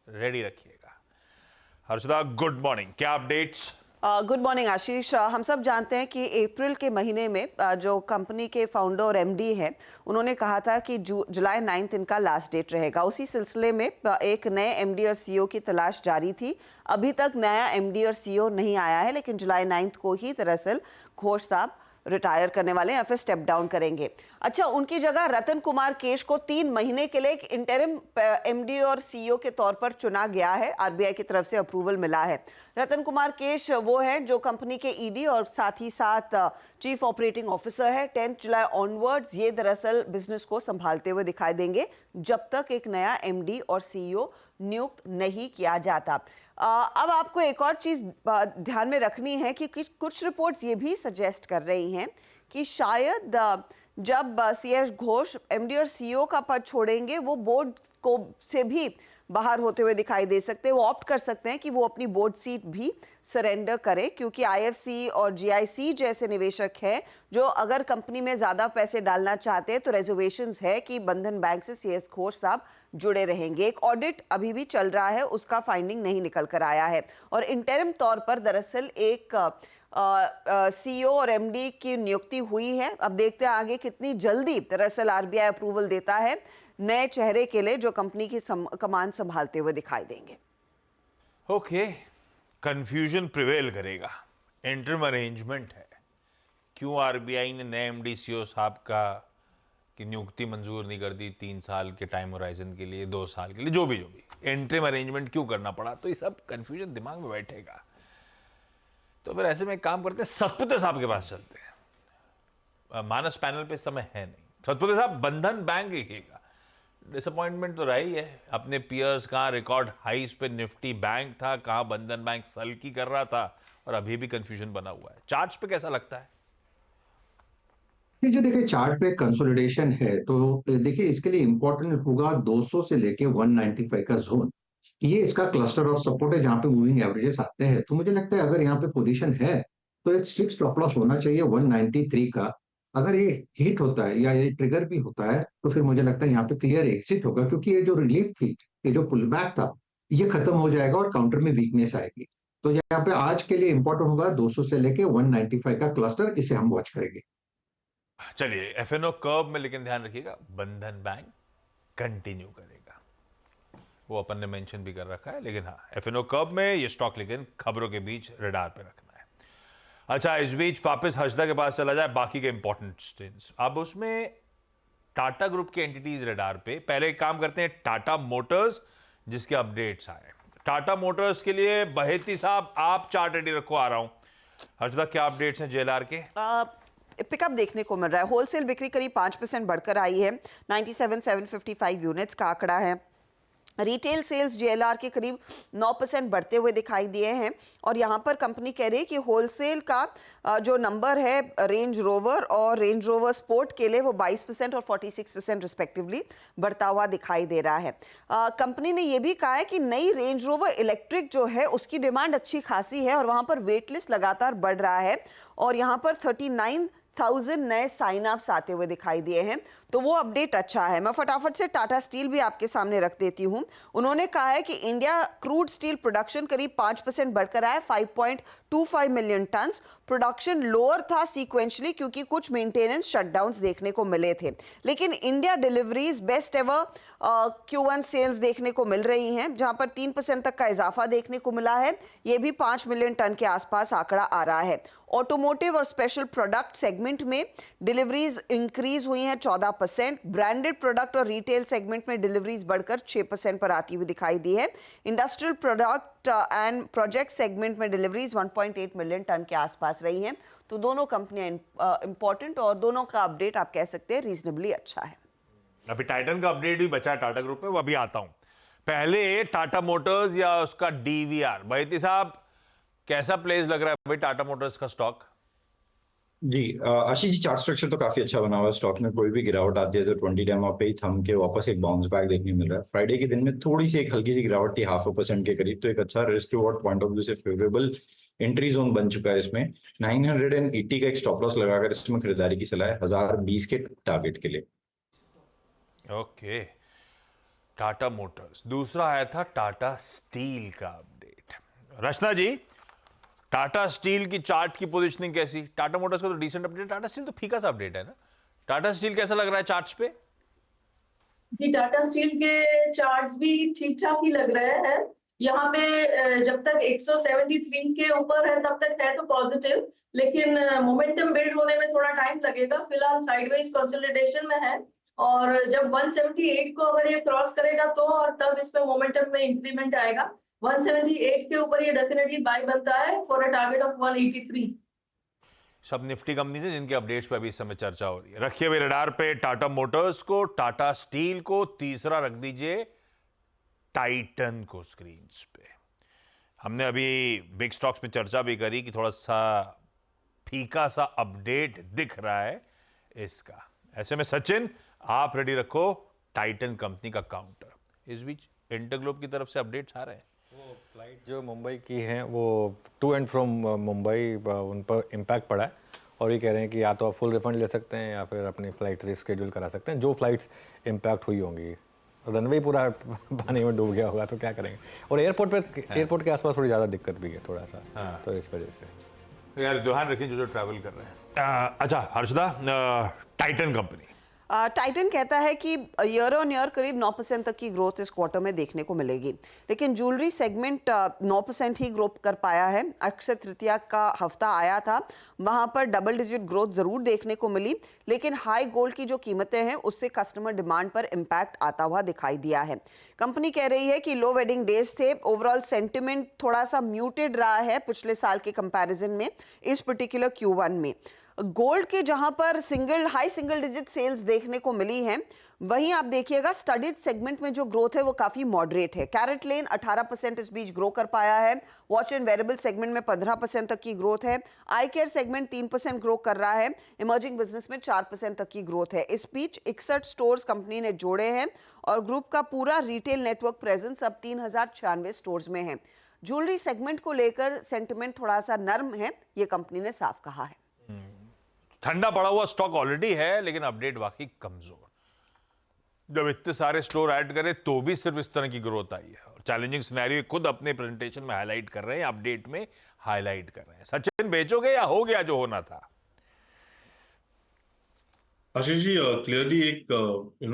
Ready रखिएगा। Harshada, good morning, क्या updates? Good morning आशीष। हम सब जानते हैं कि अप्रैल के महीने में जो कंपनी के फाउंडर और एमडी हैं, उन्होंने कहा था कि जुलाई 9 इनका लास्ट डेट रहेगा। उसी सिलसिले में एक नए एमडी और सीईओ की तलाश जारी थी। अभी तक नया एमडी और सीईओ नहीं आया है, लेकिन जुलाई 9 को ही दरअसल घोष साहब रिटायर करने वाले हैं या फिर स्टेप डाउन करेंगे। अच्छा, उनकी जगह रतन कुमार केश को 3 महीने के लिए एक इंटरिम एमडी और सीईओ के तौर पर चुना गया है। आरबीआई की तरफ से अप्रूवल मिला है। रतन कुमार केश वो हैं जो कंपनी के ईडी और साथ ही साथ चीफ ऑपरेटिंग ऑफिसर है। 10 जुलाई ऑनवर्ड्स ये दरअसल बिजनेस को संभालते हुए दिखाई देंगे जब तक एक नया एमडी और सीईओ नियुक्त नहीं किया जाता। अब आपको एक और चीज ध्यान में रखनी है कि कुछ रिपोर्ट्स ये भी सजेस्ट कर रही हैं कि शायद जब सीएस घोष एमडी और सीईओ का पद छोड़ेंगे, वो बोर्ड को से भी बाहर होते हुए दिखाई दे सकते हैं। वो ऑप्ट कर सकते हैं कि वो अपनी बोर्ड सीट भी सरेंडर करें, क्योंकि आईएफसी और जीआईसी जैसे निवेशक हैं जो अगर कंपनी में ज़्यादा पैसे डालना चाहते हैं तो रिजर्वेशंस है कि बंधन बैंक से सीएस घोष साहब जुड़े रहेंगे। एक ऑडिट अभी भी चल रहा है, उसका फाइंडिंग नहीं निकल कर आया है और इंटरिम तौर पर दरअसल एक सीईओ और एमडी की नियुक्ति हुई है। अब देखते हैं आगे कितनी जल्दी दरअसल आरबीआई अप्रूवल देता है नए चेहरे के लिए जो कंपनी की कमान संभालते हुए दिखाई देंगे। ओके, कंफ्यूजन प्रिवेल करेगा। इंटरिम अरेंजमेंट है, क्यों आरबीआई ने नए एमडी सीईओ साहब की नियुक्ति मंजूर नहीं कर दी 3 साल के टाइम होराइजन के लिए, 2 साल के लिए, जो भी इंटरिम अरेंजमेंट क्यों करना पड़ा? तो ये सब कंफ्यूजन दिमाग में बैठेगा। तो फिर ऐसे में एक काम करते हैं, सतपुते साहब के पास चलते हैं। मानस पैनल पे समय है नहीं। सतपुते साहब, बंधन बैंक देखेगा, डिसअपॉइंटमेंट तो रही है। अपने पियर्स कहाँ रिकॉर्ड हाइस पे निफ्टी बैंक था, कहाँ बंधन बैंक सलकी कर रहा था, और अभी भी कंफ्यूजन बना हुआ है। चार्ट्स पे कैसा लगता है? जो देखिए चार्ट पे कंसोलिडेशन है, तो देखिए इसके लिए इंपॉर्टेंट होगा 200 से लेके 195 का जोन। ये इसका क्लस्टर ऑफ सपोर्ट है जहां पे मूविंग एवरेजेस आते हैं। तो मुझे लगता है अगर यहाँ पे पोजीशन है तो एक स्ट्रिक्ट स्टॉप लॉस होना चाहिए 193 का। अगर ये हिट होता है या ये ट्रिगर भी होता है तो फिर मुझे लगता है यहाँ पे क्लियर एग्जिट होगा, क्योंकि ये जो रिलीफ थी, ये जो पुल बैक था, ये खत्म हो जाएगा और काउंटर में वीकनेस आएगी। तो यहाँ पे आज के लिए इंपॉर्टेंट होगा 200 से लेके 195 का क्लस्टर, इसे हम वॉच करेंगे। चलिए, एफएनओ कर्व में लेकिन ध्यान रखिएगा, बंधन बैंक कंटिन्यू करेगा। वो अपन ने मेंशन भी कर रखा है, लेकिन हाँ, एफएनओ कर्व में ये स्टॉक लेकिन खबरों के बीच रडार पे रखना है। अच्छा, इस बीच वापस हर्षदा के पास चला जाए, बाकी के इंपॉर्टेंट स्टेट्स। अब उसमें टाटा ग्रुप के एंटिटीज रडार पे। पहले एक काम करते हैं, टाटा मोटर्स, जिसके अपडेट्स आए। टाटा मोटर्स के लिए बहेती साहब, आप चार्ट रेडी रखो, आ रहा हूं। हर्षदा, क्या अपडेट्स हैं जेएलआर के? पिकअप देखने को मिल रहा है। होलसेल बिक्री करीब 5% बढ़कर आई है। 97,755 यूनिट्स का आंकड़ा है। रिटेल सेल्स जेएलआर के करीब 9% बढ़ते हुए दिखाई दिए हैं और यहाँ पर कंपनी कह रही है कि होलसेल का जो नंबर है रेंज रोवर और रेंज रोवर स्पोर्ट के लिए वो 22% और 46% रिस्पेक्टिवली बढ़ता हुआ दिखाई दे रहा है। कंपनी ने ये भी कहा है कि नई रेंज रोवर इलेक्ट्रिक जो है उसकी डिमांड अच्छी खासी है और वहाँ पर वेट लिस्ट लगातार बढ़ रहा है और यहाँ पर 39,000 नए साइन अप्स आते हुए दिखाई दिए हैं, तो वो अपडेट अच्छा है। मैं फटाफट से टाटा स्टील भी आपके सामने रख देती हूँ। उन्होंने कहा है कि इंडिया क्रूड स्टील प्रोडक्शन करीब 5% बढ़कर आया, 5.25 मिलियन टन। प्रोडक्शन लोअर था सीक्वेंशली क्योंकि कुछ मेंटेनेंस शटडाउन्स देखने को मिले थे, लेकिन India deliveries best ever Q1 sales देखने को मिल रही हैं, जहां पर 3% तक का इजाफा देखने को मिला है। ये भी 5 मिलियन टन के आसपास आंकड़ा आ रहा है। ऑटोमोटिव और स्पेशल प्रोडक्ट सेगमेंट में डिलीवरीज इंक्रीज हुई हैं 14%। ब्रांडेड प्रोडक्ट और रिटेल सेगमेंट में डिलीवरीज बढ़कर 6% पर आती हुई दिखाई दी है। Industrial product and project segment में डिलीवरीज 1.8 मिलियन टन के आसपास रही हैं। तो दोनों कंपनियां इंपॉर्टेंट और दोनों का अपडेट आप कह सकते हैं रीजनेबली अच्छा है। अभी टाइटन का अपडेट भी बचा है टाटा ग्रुप में, वो अभी आता हूं। पहले टाटा मोटर्स या उसका डीवीआर, बहेती साहब कैसा प्लेस लग रहा है भाई टाटा मोटर्स का स्टॉक? जी आशीष जी, चार्ट स्ट्रक्चर तो काफी अच्छा बना हुआ है। स्टॉक में कोई भी गिरावट आती है तो 20 डेमो पे ही थम के वापस एक बाउंस बैक देखने मिल रहा है। फ्राइडे के दिन में थोड़ी सी एक हल्की सी गिरावट थी 0.5% के करीब, तो एक अच्छा risk reward point of view से फेवरेबल एंट्री जोन बन चुका है। इसमें 980 का एक स्टॉप लॉस लगाकर इसमें खरीदारी की सलाह है 1020 के टारगेट के लिए। Okay, Tata Motors. दूसरा आया था टाटा स्टील का अपडेट। रचना जी, टाटा स्टील की चार्ट की पोजीशनिंग कैसी? टाटा मोटर्स का तो डिसेंट अपडेट, टाटा स्टील तो फीका सा अपडेट है ना। टाटा स्टील कैसा लग रहा है चार्ट्स पे? जी, टाटा स्टील के चार्ट्स भी ठीक ठाक ही लग रहे हैं। यहाँ पे जब तक 173 के ऊपर है तब तक है तो पॉजिटिव, लेकिन मोमेंटम बिल्ड होने में थोड़ा टाइम लगेगा। फिलहाल साइडवेज कंसोलिडेशन में है और जब 178 को अगर ये क्रॉस करेगा तो और तब इसमें मोमेंटम में इंक्रीमेंट आएगा। 178 के ऊपर ये डेफिनेटली बाय बनता है फॉर अ टारगेट ऑफ 183। सब निफ्टी कंपनी थे जिनके अपडेट्स पे अभी इस समय चर्चा हो रही है। रखिए हुए रडार पे टाटा मोटर्स को, टाटा स्टील को, तीसरा रख दीजिए टाइटन को स्क्रीन पे। हमने अभी बिग स्टॉक्स में चर्चा भी करी कि थोड़ा सा फीका सा अपडेट दिख रहा है इसका। ऐसे में सचिन, आप रेडी रखो टाइटन कंपनी का काउंटर। इस बीच इंटरग्लोब की तरफ से अपडेट्स आ रहे हैं। वो फ्लाइट जो मुंबई की हैं वो टू एंड फ्रॉम मुंबई उन पर इम्पैक्ट पड़ा है और ये कह रहे हैं कि या तो आप फुल रिफंड ले सकते हैं या फिर अपनी फ़्लाइट रिस्केड्यूल करा सकते हैं। जो फ्लाइट्स इम्पैक्ट हुई होंगी, रनवे पूरा पानी में डूब गया होगा तो क्या करेंगे। और एयरपोर्ट के आसपास थोड़ी ज़्यादा दिक्कत भी है थोड़ा सा, तो इस वजह से यार ध्यान रखें जो ट्रैवल कर रहे हैं। अच्छा हर्षदा, टाइटन कंपनी। टाइटन कहता है कि ईयर ऑन ईयर करीब 9% तक की ग्रोथ इस क्वार्टर में देखने को मिलेगी, लेकिन ज्वेलरी सेगमेंट 9% ही ग्रो कर पाया है। अक्षय तृतीया का हफ्ता आया था, वहां पर डबल डिजिट ग्रोथ जरूर देखने को मिली, लेकिन हाई गोल्ड की जो कीमतें हैं उससे कस्टमर डिमांड पर इम्पैक्ट आता हुआ दिखाई दिया है। कंपनी कह रही है कि लो वेडिंग डेज थे, ओवरऑल सेंटिमेंट थोड़ा सा म्यूटेड रहा है पिछले साल के कंपैरिजन में इस पर्टिकुलर Q1 में। गोल्ड के जहां पर हाई सिंगल डिजिट सेल्स देखने को मिली हैं, वहीं आप देखिएगा स्टडीड सेगमेंट में जो ग्रोथ है वो काफी मॉडरेट है। कैरेट लेन 18% इस बीच ग्रो कर पाया है। वॉच एंड वेरेबल सेगमेंट में 15% तक की ग्रोथ है। आई केयर सेगमेंट 3% ग्रो कर रहा है। इमर्जिंग बिजनेस में 4% तक की ग्रोथ है। इस बीच 61 स्टोर्स कंपनी ने जोड़े हैं और ग्रुप का पूरा रिटेल नेटवर्क प्रेजेंस अब 3096 स्टोर्स में है। ज्वेलरी सेगमेंट को लेकर सेंटिमेंट थोड़ा सा नर्म है, ये कंपनी ने साफ कहा है। ठंडा पड़ा हुआ स्टॉक ऑलरेडी है, लेकिन अपडेट वाकई कमजोर। जब इतने सारे स्टोर ऐड करे तो भी सिर्फ इस तरह की ग्रोथ आई है। और चैलेंजिंग सिनेरियो खुद अपने प्रेजेंटेशन में हाईलाइट कर रहे हैं, अपडेट में हाईलाइट कर रहे हैं। सचिन, बेचोगे या हो गया जो होना था? आशीष जी, क्लियरली एक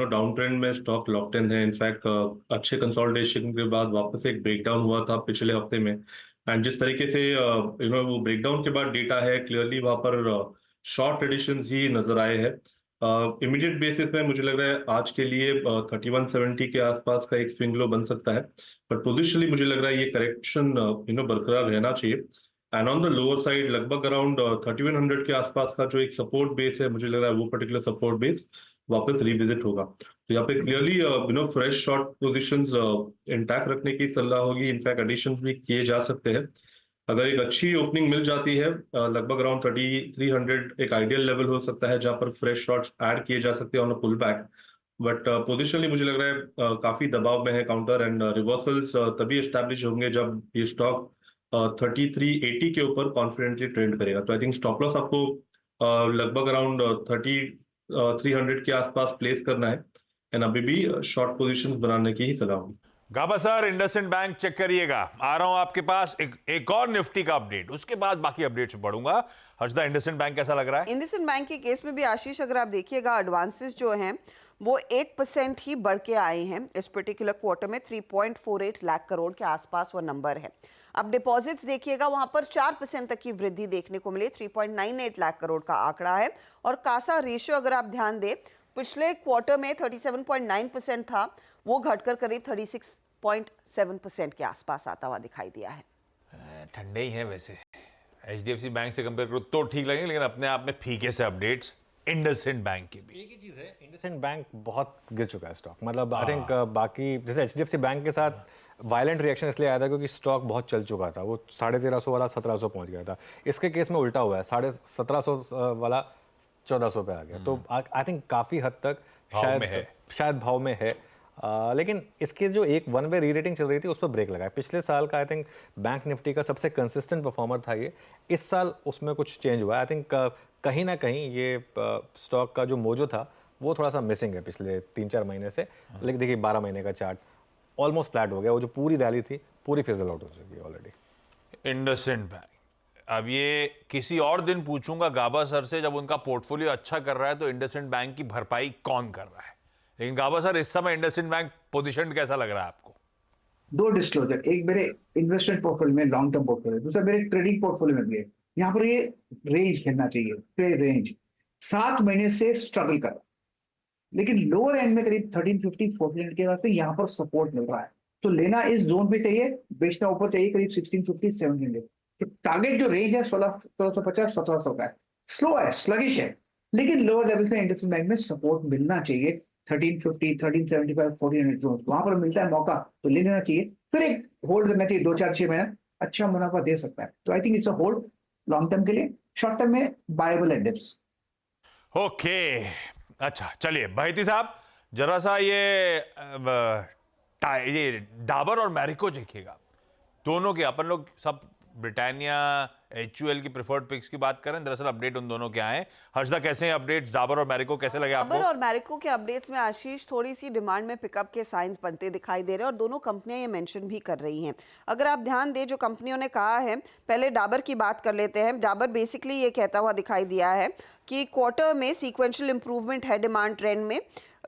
डाउन ट्रेंड में स्टॉक लॉक्ड इन है। इनफैक्ट अच्छे कंसोलिडेशन के बाद वापस एक ब्रेकडाउन हुआ था पिछले हफ्ते में, एंड जिस तरीके से वो ब्रेकडाउन के बाद डेटा है, क्लियरली वहां पर शॉर्ट एडिशंस ही नजर आए हैं। इमीडिएट बेसिस में मुझे लग रहा है आज के लिए 3170 के आसपास का एक स्विंग लो बन सकता है, बट पोजिशनली मुझे लग रहा है ये करेक्शन बरकरार रहना चाहिए। And on the lower side लगभग अराउंड 3100 के आसपास का जो एक सपोर्ट बेस है, मुझे लग रहा है वो पर्टिकुलर सपोर्ट बेस वापस रिविजिट होगा। तो यहाँ पे clearly fresh short positions intact रखने की सलाह होगी। इनफैक्ट एडिशंस भी किए जा सकते हैं। अगर एक अच्छी ओपनिंग मिल जाती है लगभग अराउंड 3300 एक आइडियल लेवल हो सकता है जहां पर फ्रेश शॉट्स ऐड किए जा सकते हैं on a pull back. But positionally मुझे लग रहा है काफी दबाव में है काउंटर, एंड रिवर्सल्स तभी एस्टैब्लिश होंगे जब ये स्टॉक 3380 के ऊपर कॉन्फिडेंटली ट्रेंड करेगा। तो आई थिंक स्टॉप लॉस आपको लगभग अराउंड 3300 के आसपास प्लेस करना है, एंड अभी भी शॉर्ट पोजीशंस बनाने की ही सलाह होगी। गाबा सर, इंडसइंड बैंक चेक करिएगा। आ रहा हूं आपके पास एक और निफ्टी का अपडेट, उसके बाद बाकी अपडेट्स पढ़ूंगा। हर्षदा, इंडसइंड बैंक कैसा लग रहा है? इंडसइंड बैंक के केस में भी आशीष, अगर आप देखिएगा एडवांसेस जो हैं वो 1% ही बढ़ के आए हैं इस पर्टिकुलर क्वार्टर में। 3.48 लाख करोड़ के आसपास वो नंबर है। अब डिपॉजिट्स देखिएगा, वहां पर 4% तक की वृद्धि देखने को मिली। 3.98 लाख करोड़ का आंकड़ा है। और कासा रेशियो अगर आप ध्यान दें, पिछले क्वार्टर में 37.9% था, वो घटकर करीब 36.7% के आसपास आता हुआ दिखाई दिया है। ठंडे ही हैं वैसे। HDFC बैंक से कंपेयर करो तो ठीक लगेंगे, लेकिन अपने आप में फीके से अपडेट्स इंडसइंड बैंक के भी। एक ही चीज़ है, इंडसइंड बैंक बहुत गिर चुका है स्टॉक। मतलब आई थिंक बाकी जैसे HDFC बैंक के साथ वायलेंट रिएक्शन इसलिए आया था क्योंकि स्टॉक बहुत चल चुका था। वो 1350 वाला 1700 पहुंच गया था। इसके केस में उल्टा हुआ है, 1750 वाला 1400 पे आ गया। तो आई थिंक काफ़ी हद तक शायद भाव में है। लेकिन इसके जो एक वन वे री रेटिंग चल रही थी उस पर ब्रेक लगा है। पिछले साल का आई थिंक बैंक निफ्टी का सबसे कंसिस्टेंट परफॉर्मर था ये। इस साल उसमें कुछ चेंज हुआ है। आई थिंक कहीं ना कहीं ये स्टॉक का जो मोजो था वो थोड़ा सा मिसिंग है पिछले 3-4 महीने से। लेकिन देखिए 12 महीने का चार्ट ऑलमोस्ट फ्लैट हो गया, वो जो पूरी रैली थी पूरी फिजल आउट हो चुकी है ऑलरेडी। इंडसइंड बैंक, अब ये किसी और दिन पूछूंगा गाबा सर से, जब उनका पोर्टफोलियो अच्छा कर रहा है तो इंडसइंड बैंक की भरपाई कौन कर रहा है। लेकिन गाबा सर, इस समय इंडसइंड बैंक पोजीशन कैसा लग रहा है आपको? दो डिस्क्लोजर, एक मेरे इन्वेस्टमेंट पोर्टफोलियो में, लॉन्ग टर्म पोर्टफोलियो, दूसरा मेरे ट्रेडिंग पोर्टफोलियो में भी है। यहाँ पर ये रेंज खेलना चाहिए, प्ले रेंज। 7 महीने से स्ट्रगल कर रहा है, लेकिन लोअर एंड में करीब 1350 1400 के बाद पे यहाँ पर सपोर्ट मिल रहा है, तो लेना इस जोन पे चाहिए, बेचना ऊपर चाहिए करीब 1650 1700। तो टारगेट जो रेंज है 1650 1700 का है। स्लो है, स्लगिश है, लेकिन लोअर लेवल से इंडसइंड बैंक में सपोर्ट मिलना चाहिए। 1350 1375 1400 जोन, वहां पर मिलता है मौका तो ले लेना चाहिए, फिर एक होल्ड करना चाहिए 2-4-6 महीना, अच्छा मुनाफा दे सकता है। तो I think it's a hold long term के लिए। शॉर्ट टर्म में बायबल है डिप्स। ओके, अच्छा चलिए भाईती साहब, जरा सा ये डाबर और मैरिको देखिएगा, दोनों के अपन लोग सब ब्रिटानिया HUL की प्रेफर्ड पिक्स की बात करें, दरअसल अपडेट उन दोनों के आए। हर्षदा, कैसे हैं अपडेट्स? डाबर और मैरिको कैसे लगे आपको? डाबर और मैरिको के अपडेट्स में आशीष थोड़ी सी डिमांड में पिकअप के साइंस बनते दिखाई दे रहे हैं, और दोनों कंपनियां ये मेंशन भी कर रही हैं। अगर आप ध्यान दें जो कंपनियों ने कहा है, पहले डाबर की बात कर लेते हैं। डाबर बेसिकली ये कहता हुआ दिखाई दिया है कि क्वार्टर में सीक्वेंशियल इंप्रूवमेंट है डिमांड ट्रेंड में,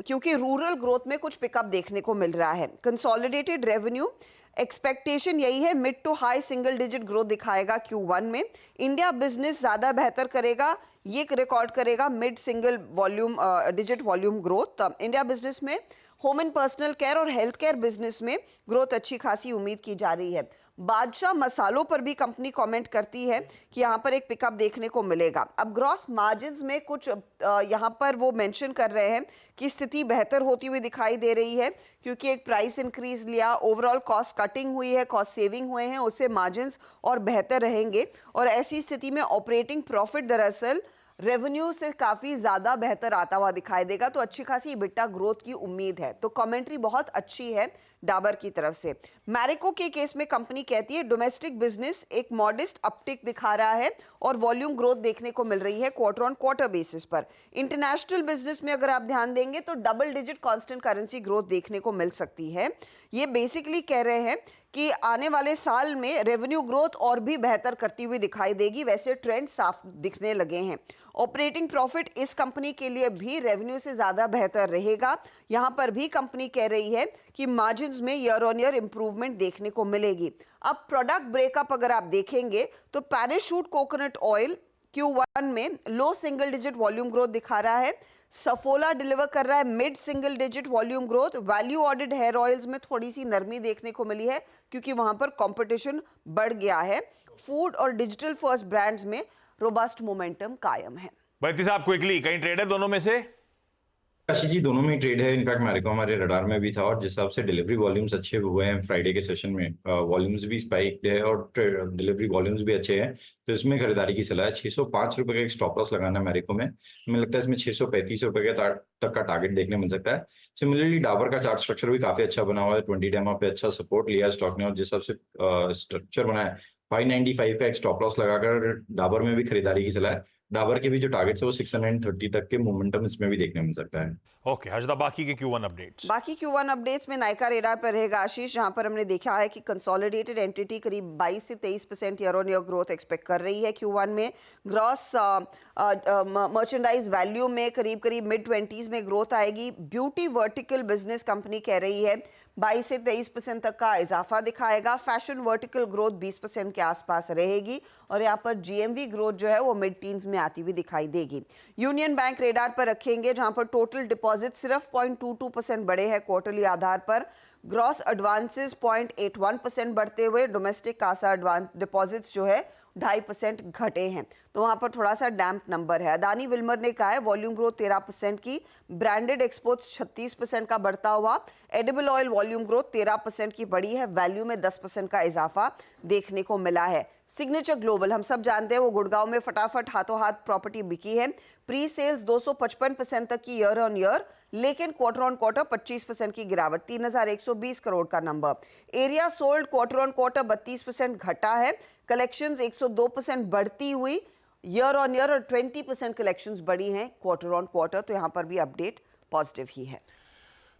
क्योंकि रूरल ग्रोथ में कुछ पिकअप देखने को मिल रहा है। कंसोलिडेटेड रेवेन्यू एक्सपेक्टेशन यही है, mid to high single digit growth दिखाएगा Q1 में। इंडिया बिजनेस ज़्यादा बेहतर करेगा, ये रिकॉर्ड करेगा mid single volume digit volume growth. India business में होम एंड पर्सनल केयर और हेल्थ केयर बिजनेस में ग्रोथ अच्छी खासी उम्मीद की जा रही है। बादशाह मसालों पर भी कंपनी कमेंट करती है कि यहाँ पर एक पिकअप देखने को मिलेगा। अब ग्रॉस मार्जिन्स में कुछ यहाँ पर वो मेंशन कर रहे हैं कि स्थिति बेहतर होती हुई दिखाई दे रही है, क्योंकि एक प्राइस इंक्रीज लिया, ओवरऑल कॉस्ट कटिंग हुई है, कॉस्ट सेविंग हुए हैं, उससे मार्जिन्स और बेहतर रहेंगे। और ऐसी स्थिति में ऑपरेटिंग प्रॉफिट दरअसल रेवेन्यू से काफ़ी ज़्यादा बेहतर आता हुआ दिखाई देगा, तो अच्छी खासी EBITDA ग्रोथ की उम्मीद है। तो कमेंट्री बहुत अच्छी है डाबर की तरफ से। मैरिको के केस में कंपनी कहती है डोमेस्टिक बिजनेस एक मॉडेस्ट अपटिक दिखा रहा है और वॉल्यूम ग्रोथ देखने को मिल रही है क्वार्टर ऑन क्वार्टर बेसिस पर। इंटरनेशनल बिजनेस में अगर आप ध्यान देंगे तो double digit constant currency growth देखने को मिल सकती है। ये बेसिकली कह रहे हैं कि आने वाले साल में रेवेन्यू ग्रोथ और भी बेहतर करती हुई दिखाई देगी, वैसे ट्रेंड साफ दिखने लगे हैं। ऑपरेटिंग प्रॉफिट इस कंपनी के लिए भी रेवेन्यू से ज़्यादा बेहतर रहेगा। यहाँ पर भी कंपनी कह रही है कि मार्जिन्स में ईयर ऑन ईयर इंप्रूवमेंट देखने को मिलेगी। अब प्रोडक्ट ब्रेकअप अगर आप देखेंगे तो पैराशूट कोकोनट ऑयल Q1 में low single digit volume growth दिखा रहा है। सफोला डिलीवर कर रहा है mid single digit volume growth. Value added hair oils में थोड़ी सी नरमी देखने को मिली है, क्योंकि वहां पर कंपटीशन बढ़ गया है। फूड और डिजिटल फर्स्ट ब्रांड्स में रोबस्ट मोमेंटम कायम है। भाईती साहब, क्विकली, कहीं ट्रेडर दोनों में से? आशीष जी, दोनों में ही ट्रेड है। इनफैक्ट मैरिको हमारे रडार में भी था, और जिस हिसाब से डिलीवरी वॉल्यूम्स अच्छे हुए हैं फ्राइडे के सेशन में, वॉल्यूम्स भी स्पाइक है और डिलीवरी वॉल्यूम्स भी अच्छे हैं, तो इसमें खरीदारी की सलाह है। 605 रुपए का एक स्टॉप लॉस लगाना है मैरिको में। हमें लगता है इसमें 635 रुपए के तक का टारगेट देखने मिल सकता है। सिमिलरली डाबर का चार्ट स्ट्रक्चर भी काफी अच्छा बना हुआ है। 20 डेमा पे अच्छा सपोर्ट लिया है स्टॉक ने, और जिस हिसाब से स्ट्रक्चर बना है 595 का एक स्टॉप लॉस लगाकर डाबर में भी खरीदारी की सलाह है। डाबर के भी जो टारगेट्स है वो 630 तक के मोमेंटम इसमें भी देखने मिल सकता है। ओके हर्षदा, बाकी के Q1 अपडेट्स? बाकी Q1 अपडेट्स में नायका रेडार पर रहेगा आशीष, जहां पर हमने देखा है कि कंसोलिडेटेड एंटिटी करीब 22 से 23% year on year growth expect कर रही है Q1 में। ग्रॉस मर्चेंडाइज वैल्यू में करीब करीब मिड 20s में ग्रोथ आएगी। ब्यूटी वर्टिकल बिजनेस कंपनी कह रही है 22 से 23% तक का इजाफा दिखाएगा। फैशन वर्टिकल ग्रोथ 20% के आसपास रहेगी, और यहाँ पर GMV ग्रोथ जो है वो मिड टीन्स में आती हुई दिखाई देगी। यूनियन बैंक रेडार पर रखेंगे, जहां पर टोटल डिपॉजिट सिर्फ 0.22% बढ़े हैं क्वार्टरली आधार पर। ग्रॉस एडवांसेस 0.81% बढ़ते हुए डोमेस्टिक कासा एडवांस डिपॉजिट्स जो है 2.5% घटे हैं, तो वहां पर थोड़ा सा डैम्प नंबर है। अदानी विल्मर ने कहा है वॉल्यूम ग्रोथ 13% की, ब्रांडेड एक्सपोर्ट्स 36% का बढ़ता हुआ, एडिबल ऑयल वॉल्यूम ग्रोथ 13% की बढ़ी है, वैल्यू में 10% का इजाफा देखने को मिला है। सिग्नेचर ग्लोबल, हम सब जानते हैं वो गुड़गांव में फटाफट हाथों हाथ प्रॉपर्टी बिकी है। प्री सेल्स 255% तक की ईयर ऑन ईयर, लेकिन क्वार्टर ऑन क्वार्टर 25% की गिरावट, 3120 करोड़ का number. Area sold quarter on quarter 32% घटा है। कलेक्शंस 102% बढ़ती हुई, ईयर ऑन ईयर और 20% कलेक्शंस बढ़ी हैं क्वार्टर ऑन क्वार्टर, तो यहाँ पर भी अपडेट पॉजिटिव ही है।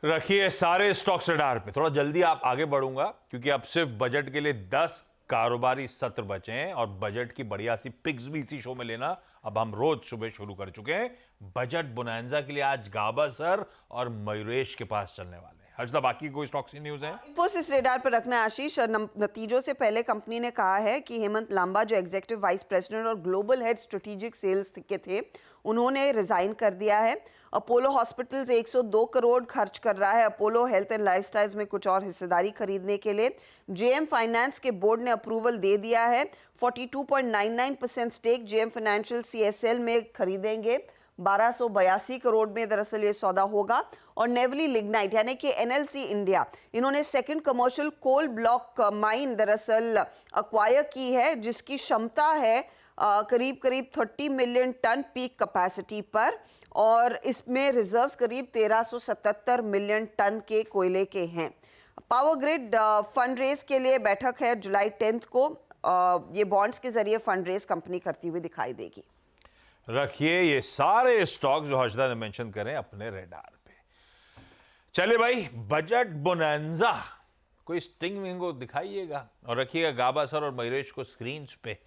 रखिए सारे स्टॉक्स रडार पे। थोड़ा जल्दी आप आगे बढ़ूंगा क्योंकि अब सिर्फ बजट के लिए 10 कारोबारी सत्र बचे हैं और बजट की बढ़िया सी पिक्स भी इसी शो में लेना अब हम रोज सुबह शुरू कर चुके हैं। बजट बोनांजा के लिए आज गाबा सर और मयूरेश के पास चलने वाले हैं। हर्षदा, बाकी कोई स्टॉक्स की न्यूज है? इंफोसिस रेडार पर रखना है आशीष। नतीजों से पहले कंपनी ने कहा है कि हेमंत लांबा जो एग्जीक्यूटिव वाइस प्रेसिडेंट और ग्लोबल हेड स्ट्रेटेजिक सेल्स के थे, उन्होंने रिजाइन कर दिया है। अपोलो हॉस्पिटल्स 102 करोड़ खर्च कर रहा है अपोलो हेल्थ एंड लाइफस्टाइल्स में कुछ और हिस्सेदारी खरीदने के लिए। जेएम फाइनेंस के बोर्ड ने अप्रूवल दे दिया है। 42.99% स्टेक जेएम फाइनेंशियल सीएसएल में खरीदेंगे। 1282 करोड़ में दरअसल ये सौदा होगा। और नेवली लिग्नाइट यानी कि एनएलसी इंडिया, इन्होंने second commercial coal block mine दरअसल अक्वायर की है, जिसकी क्षमता है करीब करीब 30 मिलियन टन पीक कैपेसिटी पर, और इसमें रिजर्व्स करीब 1377 मिलियन टन के कोयले के हैं। पावर ग्रिड फंड रेज के लिए बैठक है जुलाई 10 को। ये बॉन्ड्स के जरिए फंड रेज कंपनी करती हुई दिखाई देगी। रखिए ये सारे स्टॉक्स जो हर्षदा ने मेंशन करें अपने रेडार पे। चले भाई, बजट बोनांजा कोई स्टिंग विंग को दिखाइएगा और रखिएगा गाबा सर और मयूरेश को स्क्रीन पे।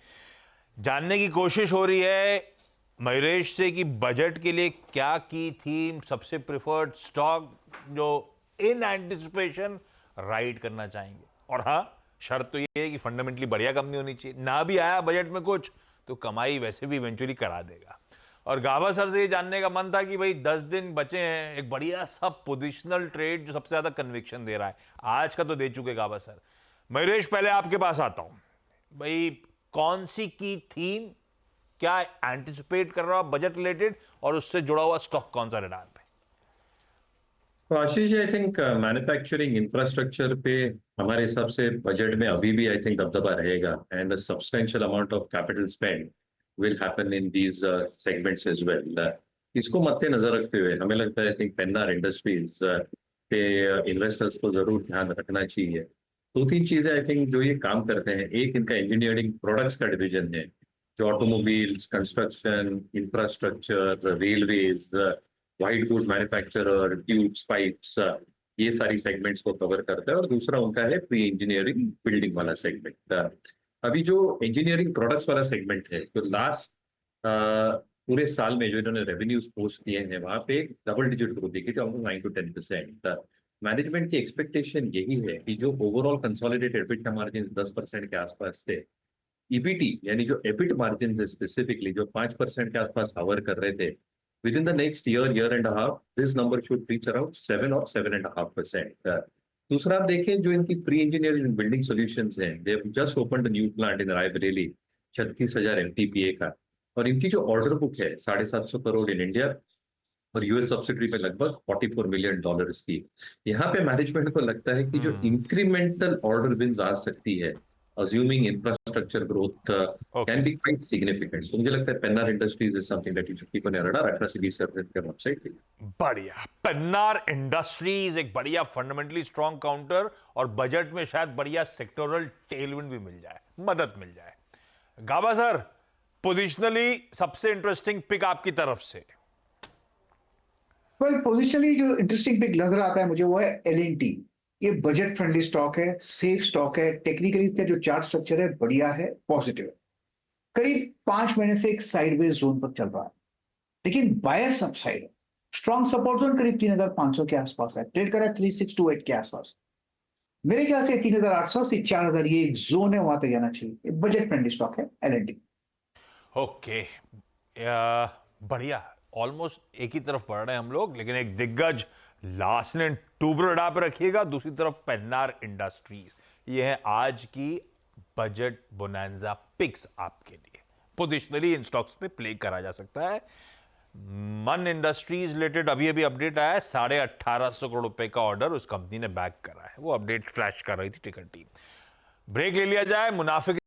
जानने की कोशिश हो रही है मयूरेश से कि बजट के लिए क्या की थीम सबसे प्रिफर्ड स्टॉक जो इन एंटिसिपेशन राइड करना चाहेंगे। और हाँ, शर्त तो ये है कि फंडामेंटली बढ़िया कंपनी होनी चाहिए। ना भी आया बजट में कुछ तो कमाई वैसे भी इवेंचुअली करा देगा। और गाबा सर से ये जानने का मन था कि भाई 10 दिन बचे हैं, एक बढ़िया सा पोजिशनल ट्रेड जो सबसे ज्यादा कन्विक्शन दे रहा है, आज का तो दे चुके गाबा सर। मयूरेश, पहले आपके पास आता हूं भाई, कौन सी की थीम, क्या एंटिसिपेट कर रहा हो बजट रिलेटेड, और उससे जुड़ा हुआ स्टॉक कौन सा रेडार पे? तो आशीष, आई थिंक मैन्युफैक्चरिंग इंफ्रास्ट्रक्चर पे हमारे हिसाब से बजट में अभी भी आई थिंक दबदबा रहेगा, and a substantial amount of capital spend will happen in these segments as well. इसको मद्देनजर रखते हुए हमें लगता है आई थिंक पेन्नार इंडस्ट्रीज के इन्वेस्टर्स को जरूर ध्यान रखना चाहिए। 2-3 चीजें आई थिंक जो ये काम करते हैं, एक इनका इंजीनियरिंग प्रोडक्ट्स का डिवीजन है जो automobiles, construction, infrastructure, railways, white good manufacturer, tubes, pipes, ये सारी सेगमेंट्स को कवर करता है। और दूसरा उनका है प्री इंजीनियरिंग बिल्डिंग वाला सेगमेंट। अभी जो इंजीनियरिंग प्रोडक्ट्स वाला सेगमेंट है, जो लास्ट पूरे साल में जो इन्होंने रेवेन्यूज पोस्ट किए हैं, वहां पे डबल डिजिट ग्रोथ देखी थी, ऑलमोस्ट 9 to 10%। मैनेजमेंट की एक्सपेक्टेशन यही है कि जो ओवरऑल कंसोलिडेटेड एबिटा मार्जिन 10% के आसपास थे, ईबीटी यानी जो एबिट मार्जिन है स्पेसिफिकली जो 5% के आसपास हवर कर रहे थे, within the next year and a half, this number should reach around 7 or 7.5%. दूसरा आप देखें जो इनकी प्री इंजीनियरिंग बिल्डिंग सॉल्यूशंस हैं, they have just opened a new plant in Raebareli 36,000 MTPA का, और इनकी जो ऑर्डर बुक है 750 करोड़ इन इंडिया और यूएस सब्सिडरी पे लगभग $44 मिलियन की। यहाँ पे मैनेजमेंट को लगता है कि जो इंक्रीमेंटल ऑर्डर विन्स आ सकती है assuming infrastructure growth can be quite significant. तो मुझे लगता है Pennar industries is something that you should keep on your radar. अठारह से 20 के वेबसाइट पे। बढ़िया, पेन्नार इंडस्ट्रीज एक बढ़िया फंडामेंटली स्ट्रॉन्ग काउंटर, और बजट में शायद बढ़िया सेक्टोरल टेलविंड भी मिल जाए, मदद मिल जाए। गाबा सर, पोजिशनली सबसे इंटरेस्टिंग पिक आपकी तरफ से? वेल, पोजिशनली जो इंटरेस्टिंग पिक नजर आता है मुझे वो है L&T। ये बजट फ्रेंडली स्टॉक है, सेफ स्टॉक है, टेक्निकली इसका जो चार्ट स्ट्रक्चर है बढ़िया है, पॉजिटिव है। करीब 5 महीने से एक साइडवेज जोन पर चल रहा है, लेकिन बायस अपसाइड है। स्ट्रॉन्ग सपोर्ट जोन करीब 3,500 के आसपास है, ट्रेड कर रहा है 3628 के आसपास। मेरे ख्याल से 3,800 से 4,000 ये एक जोन है, वहां तक जाना चाहिए। बजट फ्रेंडली स्टॉक है L&T। ओके, बढ़िया, ऑलमोस्ट एक ही तरफ पढ़ रहे हैं हम लोग, लेकिन एक दिग्गज लास्ट ने ट्यूब रडार पर रखिएगा, दूसरी तरफ पेन्नार इंडस्ट्रीज। ये है आज की बजट बोनांजा पिक्स आपके लिए। पोजिशनली इन स्टॉक्स पे प्ले करा जा सकता है। मन इंडस्ट्रीज रिलेटेड अभी अभी अपडेट आया है, 1850 करोड़ रुपए का ऑर्डर उस कंपनी ने बैक करा है, वो अपडेट फ्लैश कर रही थी टिकट टीम। ब्रेक ले लिया जाए, मुनाफे के